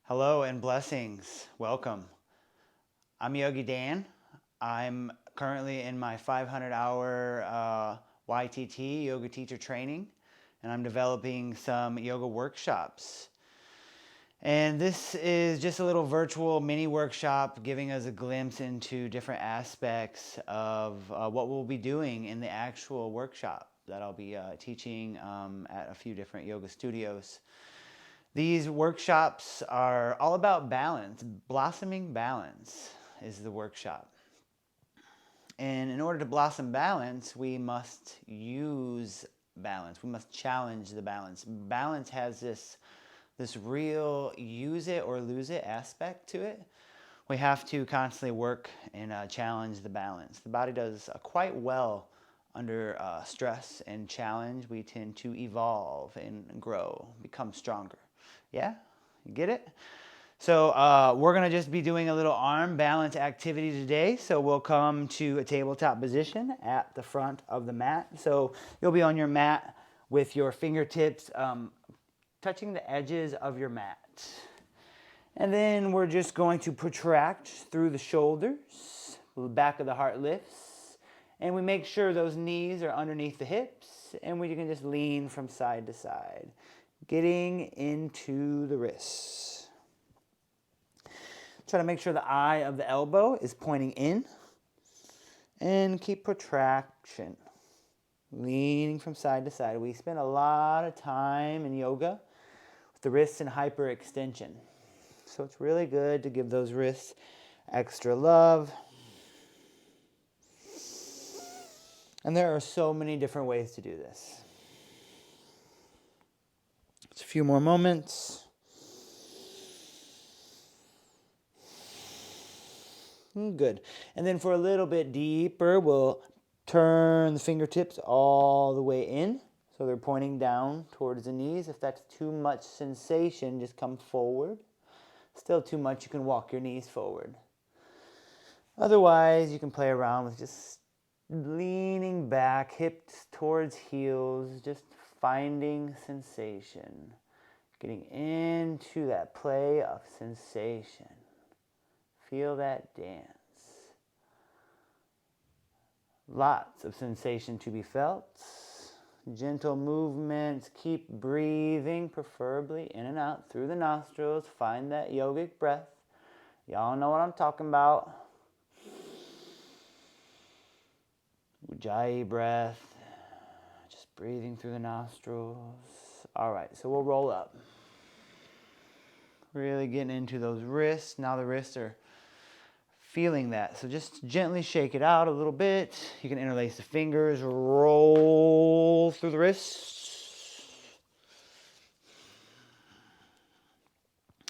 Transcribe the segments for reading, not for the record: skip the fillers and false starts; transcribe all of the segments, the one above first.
Hello and blessings. Welcome. I'm Yogi Dan. I'm currently in my 500-hour YTT, yoga teacher training, and I'm developing some yoga workshops. And this is just a little virtual mini workshop giving us a glimpse into different aspects of what we'll be doing in the actual workshop that I'll be teaching at a few different yoga studios. These workshops are all about balance. Blossoming balance is the workshop. And in order to blossom balance, we must use balance. We must challenge the balance. Balance has this real use it or lose it aspect to it. We have to constantly work and challenge the balance. The body does quite well under stress and challenge. We tend to evolve and grow, become stronger. Yeah, you get it? So we're going to just be doing a little arm balance activity today. So we'll come to a tabletop position at the front of the mat. So you'll be on your mat with your fingertips touching the edges of your mat. And then we're just going to protract through the shoulders, the back of the heart lifts, and we make sure those knees are underneath the hips, and we can just lean from side to side, getting into the wrists. Try to make sure the eye of the elbow is pointing in, and keep protraction, leaning from side to side. We spend a lot of time in yoga with the wrists in hyperextension. So it's really good to give those wrists extra love. And there are so many different ways to do this. Just a few more moments. Good. And then for a little bit deeper, we'll turn the fingertips all the way in. So they're pointing down towards the knees. If that's too much sensation, just come forward. Still too much, you can walk your knees forward. Otherwise, you can play around with just leaning back, hips towards heels, just finding sensation. Getting into that play of sensation. Feel that dance. Lots of sensation to be felt. Gentle movements. Keep breathing, preferably in and out through the nostrils. Find that yogic breath. Y'all know what I'm talking about. Ujjayi breath. Just breathing through the nostrils. All right, so we'll roll up. Really getting into those wrists. Now the wrists are feeling that. So just gently shake it out a little bit. You can interlace the fingers, roll through the wrists.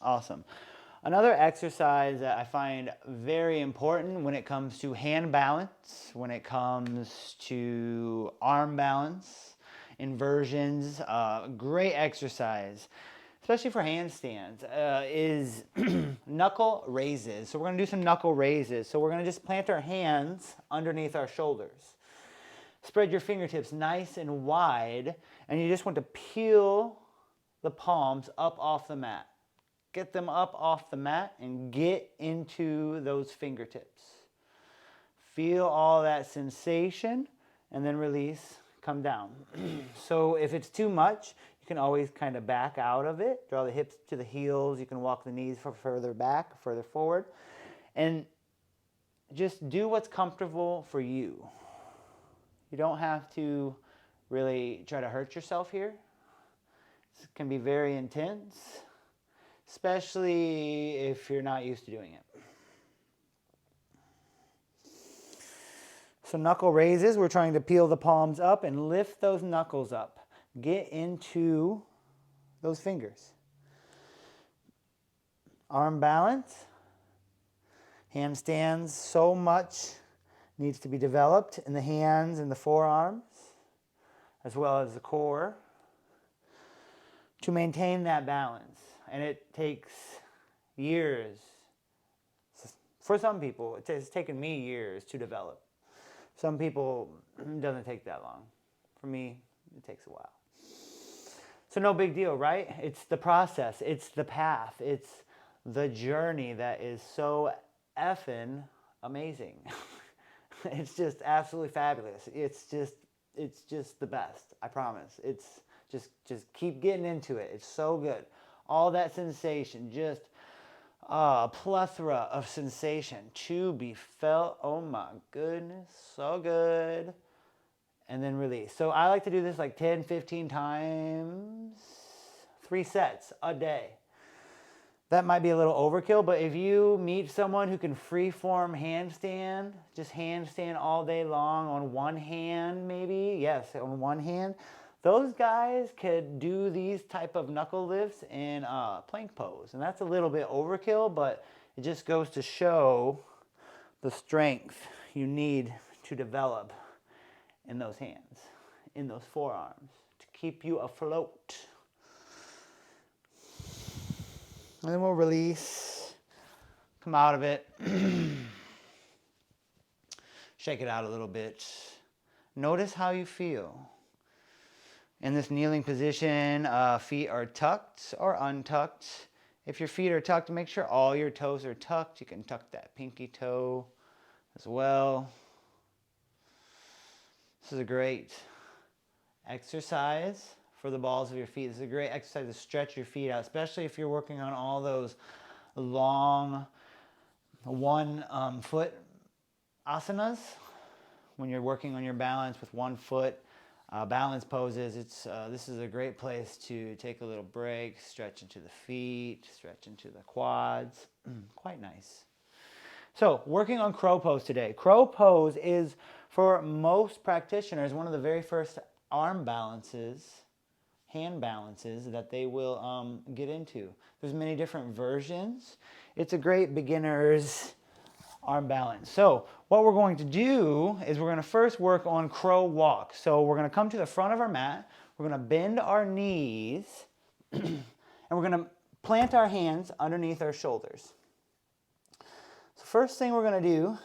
Awesome. Another exercise that I find very important when it comes to hand balance, when it comes to arm balance, inversions, great exercise, especially for handstands, is knuckle raises. So we're going to do some knuckle raises. So we're going to just plant our hands underneath our shoulders. Spread your fingertips nice and wide, and you just want to peel the palms up off the mat. Get them up off the mat and get into those fingertips. Feel all that sensation, and then release, come down. So if it's too much, you can always kind of back out of it. Draw the hips to the heels. You can walk the knees further back, further forward. And just do what's comfortable for you. You don't have to really try to hurt yourself here. This can be very intense, especially if you're not used to doing it. So knuckle raises, we're trying to peel the palms up and lift those knuckles up. Get into those fingers. Arm balance. Handstands, so much needs to be developed in the hands and the forearms, as well as the core, to maintain that balance. And it takes years. For some people, it's taken me years to develop. Some people, it doesn't take that long. For me, it takes a while. So no big deal, right? It's the process. It's the path. It's the journey that is so effing amazing. It's just absolutely fabulous. It's just the best. I promise. It's just keep getting into it. It's so good. All that sensation, just a plethora of sensation to be felt. Oh my goodness, so good. And then release. So I like to do this like 10, 15 times, 3 sets a day. That might be a little overkill, but if you meet someone who can freeform handstand, just handstand all day long on one hand maybe, yes, on one hand, those guys could do these type of knuckle lifts in plank pose. And that's a little bit overkill, but it just goes to show the strength you need to develop in those hands, in those forearms, to keep you afloat. And then we'll release, come out of it, shake it out a little bit. Notice how you feel. In this kneeling position, feet are tucked or untucked. If your feet are tucked, make sure all your toes are tucked. You can tuck that pinky toe as well. This is a great exercise for the balls of your feet. This is a great exercise to stretch your feet out, especially if you're working on all those long one foot asanas. When you're working on your balance with 1 foot balance poses, this is a great place to take a little break, stretch into the feet, stretch into the quads. Quite nice. So working on crow pose today. Crow pose is, for most practitioners, one of the very first arm balances, hand balances that they will get into. There's many different versions. It's a great beginner's arm balance. So what we're going to do is we're going to first work on crow walk. So we're going to come to the front of our mat. We're going to bend our knees and we're going to plant our hands underneath our shoulders. So first thing we're going to do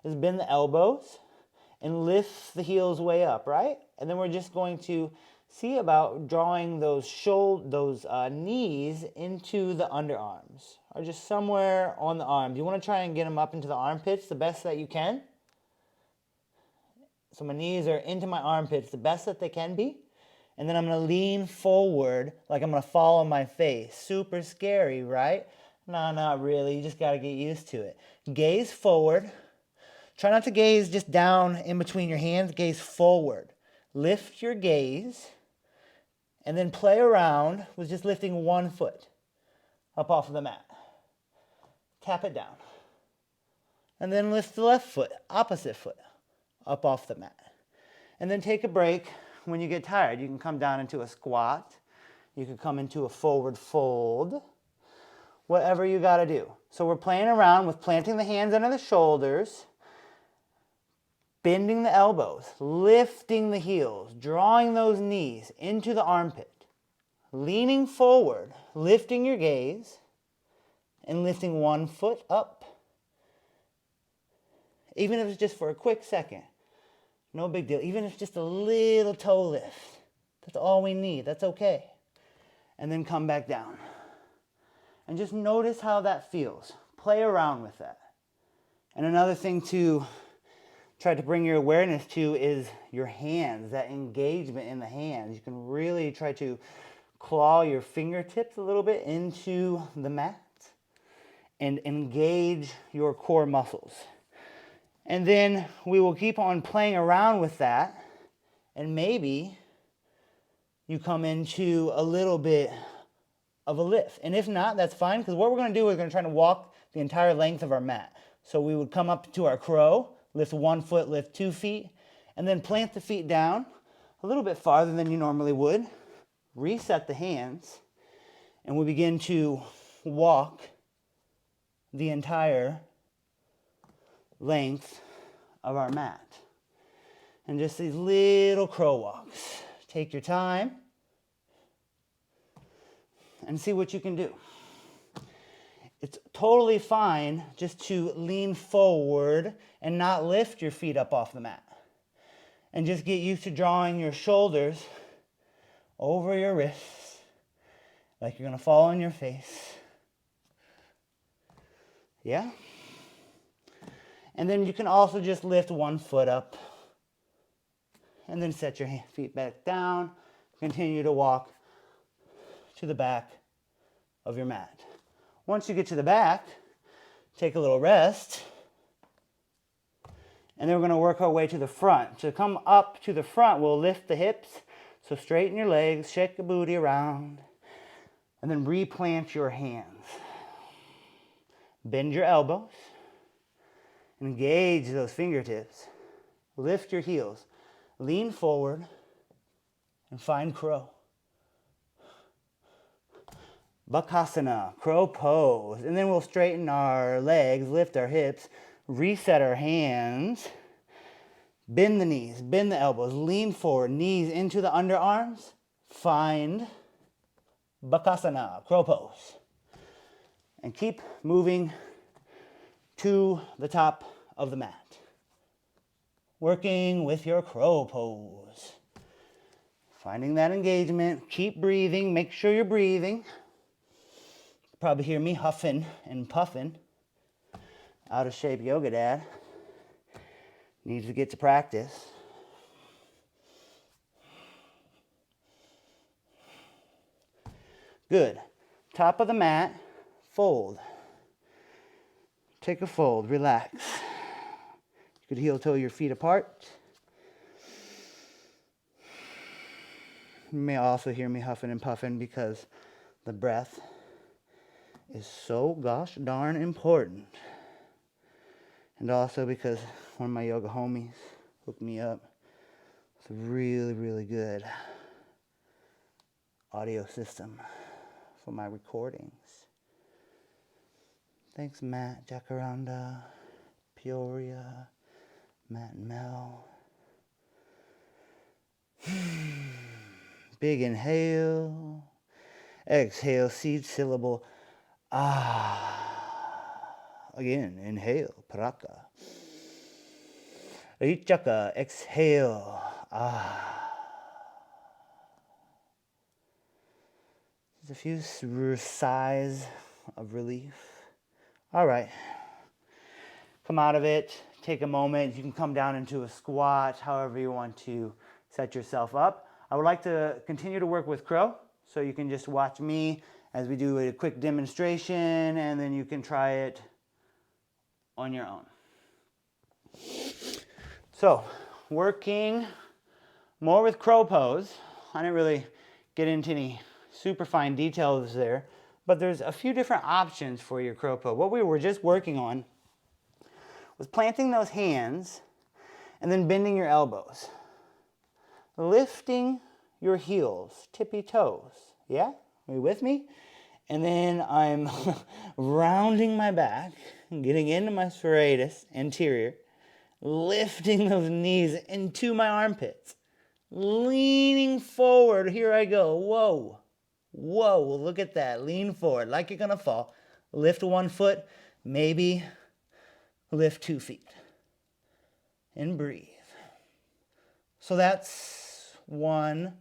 is bend the elbows and lift the heels way up, right? And then we're just going to see about drawing those knees into the underarms, or just somewhere on the arms. You want to try and get them up into the armpits the best that you can. So my knees are into my armpits the best that they can be. And then I'm going to lean forward like I'm going to fall on my face. Super scary, right? No, not really. You just got to get used to it. Gaze forward. Try not to gaze just down in between your hands. Gaze forward. Lift your gaze. And then play around with just lifting 1 foot up off of the mat. Tap it down. And then lift the left foot, opposite foot, up off the mat. And then take a break. When you get tired, you can come down into a squat. You can come into a forward fold. Whatever you got to do. So we're playing around with planting the hands under the shoulders, bending the elbows, lifting the heels, drawing those knees into the armpit, leaning forward, lifting your gaze, and lifting 1 foot up. Even if it's just for a quick second, no big deal. Even if it's just a little toe lift, that's all we need. That's okay. And then come back down. And just notice how that feels. Play around with that. And another thing to try to bring your awareness to is your hands, that engagement in the hands. You can really try to claw your fingertips a little bit into the mat and engage your core muscles. And then we will keep on playing around with that, and maybe you come into a little bit of a lift. And if not, that's fine, because what we're going to do is we're going to try to walk the entire length of our mat. So we would come up to our crow, lift 1 foot, lift 2 feet, and then plant the feet down a little bit farther than you normally would. Reset the hands, and we begin to walk the entire length of our mat. And just these little crow walks. Take your time and see what you can do. It's totally fine just to lean forward and not lift your feet up off the mat. And just get used to drawing your shoulders over your wrists like you're going to fall on your face. Yeah? And then you can also just lift one foot up and then set your feet back down. Continue to walk to the back of your mat. Once you get to the back, take a little rest. And then we're going to work our way to the front. To come up to the front, we'll lift the hips. So straighten your legs, shake the booty around, and then replant your hands. Bend your elbows. Engage those fingertips. Lift your heels. Lean forward and find crow. Bakasana, crow pose. And then we'll straighten our legs, lift our hips, reset our hands. Bend the knees, bend the elbows, lean forward, knees into the underarms. Find Bakasana, crow pose. And keep moving to the top of the mat. Working with your crow pose. Finding that engagement. Keep breathing. Make sure you're breathing. Probably hear me huffing and puffing. Out of shape yoga dad. Needs to get to practice. Good. Top of the mat. Fold. Take a fold. Relax. You could heel toe your feet apart. You may also hear me huffing and puffing because the breath is so gosh darn important. And also because one of my yoga homies hooked me up with a really, really good audio system for my recordings. Thanks, Matt, Jacaranda, Peoria, Matt and Mel. Big inhale. Exhale, seed syllable. Ah. Again, inhale, paraka. Ichaka, exhale. Ah. Just a few sighs of relief. All right. Come out of it. Take a moment. You can come down into a squat, however you want to set yourself up. I would like to continue to work with crow, so you can just watch me as we do a quick demonstration, and then you can try it on your own. So, working more with crow pose. I didn't really get into any super fine details there, but there's a few different options for your crow pose. What we were just working on was planting those hands and then bending your elbows. Lifting your heels, tippy toes. Yeah? Are you with me? And then I'm rounding my back, getting into my serratus anterior, lifting those knees into my armpits, leaning forward. Here I go. Whoa. Whoa. Look at that. Lean forward like you're going to fall. Lift one foot, maybe lift 2 feet. And breathe. So that's one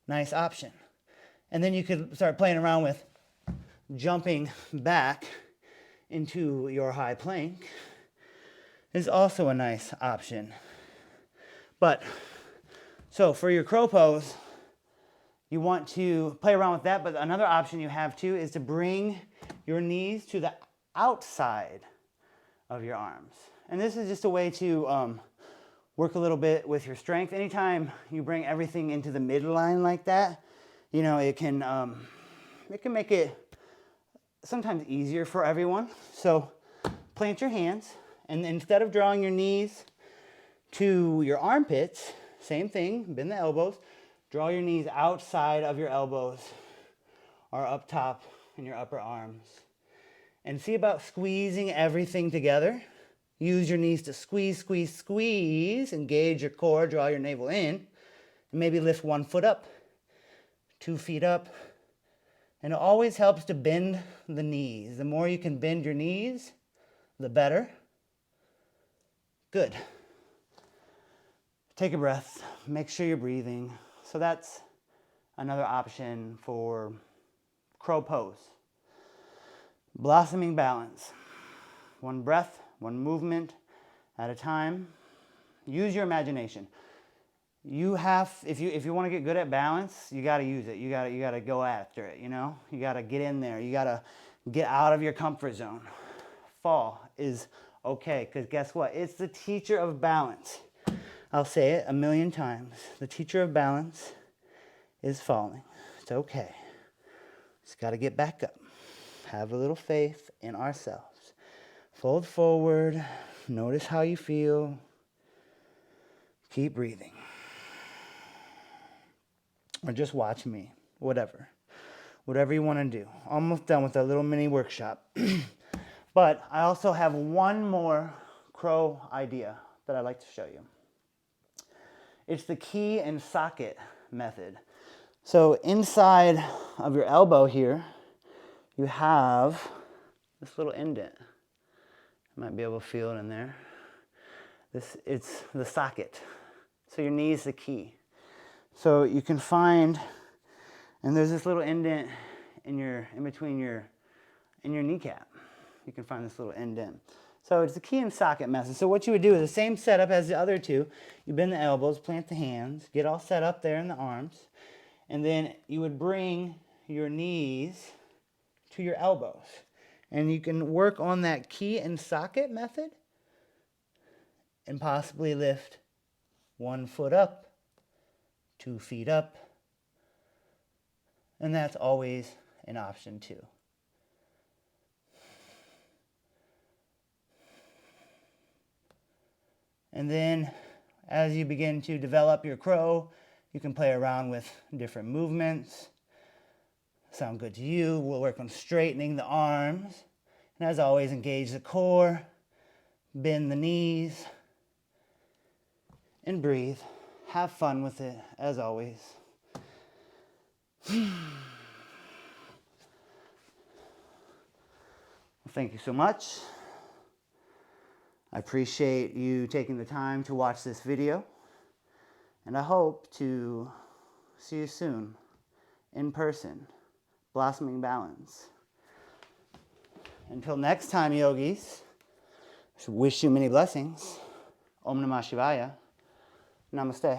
nice option. And then you could start playing around with jumping back into your high plank is also a nice option. But, so for your crow pose, you want to play around with that, but another option you have too is to bring your knees to the outside of your arms. And this is just a way to work a little bit with your strength. Anytime you bring everything into the midline like that, you know, it can make it sometimes easier for everyone. So plant your hands, and instead of drawing your knees to your armpits, same thing, bend the elbows, draw your knees outside of your elbows or up top in your upper arms. And see about squeezing everything together. Use your knees to squeeze, squeeze, squeeze. Engage your core, draw your navel in. And maybe lift 1 foot up, 2 feet up. And it always helps to bend the knees. The more you can bend your knees, the better. Good. Take a breath. Make sure you're breathing. So that's another option for crow pose. Blossoming balance. One breath, one movement at a time. Use your imagination. You have, if you want to get good at balance, you got to use it. You got to go after it, you know? You got to get in there. You got to get out of your comfort zone. Fall is okay, because guess what? It's the teacher of balance. I'll say it a million times. The teacher of balance is falling. It's okay. Just got to get back up. Have a little faith in ourselves. Fold forward. Notice how you feel. Keep breathing. Or just watch me. Whatever. Whatever you want to do. Almost done with our little mini workshop. But I also have one more crow idea that I'd like to show you. It's the key and socket method. So inside of your elbow here, you have this little indent. You might be able to feel it in there. It's the socket. So your knee is the key. So you can find, and there's this little indent in between your kneecap. You can find this little indent. So it's the key and socket method. So what you would do is the same setup as the other two. You bend the elbows, plant the hands, get all set up there in the arms, and then you would bring your knees to your elbows. And you can work on that key and socket method and possibly lift 1 foot up, 2 feet up, and that's always an option too. And then as you begin to develop your crow, you can play around with different movements. Sound good to you? We'll work on straightening the arms. And as always, engage the core, bend the knees, and breathe. Have fun with it, as always. Well, thank you so much. I appreciate you taking the time to watch this video, and I hope to see you soon in person, blossoming balance. Until next time, yogis, I wish you many blessings. Om Namah Shivaya. Namaste.